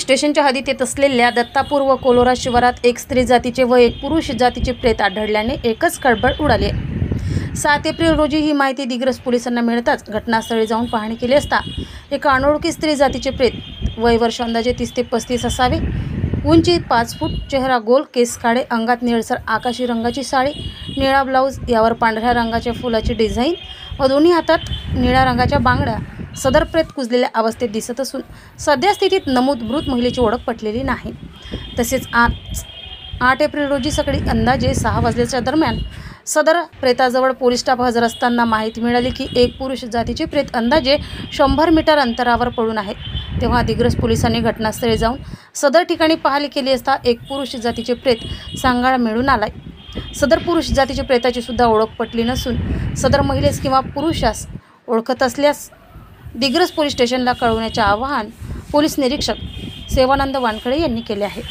स्टेशनच्या हद्दीत येत असलेल्या दत्तापूर व कोलोरा शिवारात एक स्त्री जातीचे व एक पुरुष जातीचे प्रेत आढळल्याने एकच खळबळ उडाली आहे। 7 एप्रिल रोजी ही माहिती दिग्रस पोलिसांना मिळताच घटनास्थळी जाऊन पाहणी केली असता एका अनोळखी स्त्री जातीचे प्रेत वय वर्ष अंदाजे 30 ते 35 असावे, उंची 5 फूट, चेहरा गोल, केस काळे, अंगात निळसर आकाशी रंगाची साडी, निळा ब्लाऊज यावर पांढऱ्या रंगाच्या फुलाची डिझाईन व दोन्ही हातात निळ्या रंगाच्या बांगड्या सदर प्रेत कुजलेल्या अवस्थेत दिसत असून सध्या स्थितीत नमूद मृत महिलेची ओळख पटलेली नाही। तसेच आज 8 एप्रिल रोजी सकाळी अंदाजे 6 वाजल्याच्या दरम्यान सदर प्रेताजवळ पोलीस स्टाफ हजर असताना माहिती मिळाली की एक पुरुष जातीचे प्रेत अंदाजे 100 मीटर अंतरावर पडून आहे। तेव्हा दिग्रस पोलिसांनी घटनास्थळी जाऊन सदर ठिकाणी पाहणी केली असता एक पुरुष जातीचे प्रेत सांगाडा मिळून आलाय। सदर पुरुष जातीचे प्रेताची सुद्धा ओळख पटली नसून सदर महिलेस किंवा पुरुषास ओळखत असल्यास दिग्रस पोलीस स्टेशनला कळवण्याचे आवाहन पोलीस निरीक्षक सेवानंद वानखडे यांनी केले आहे।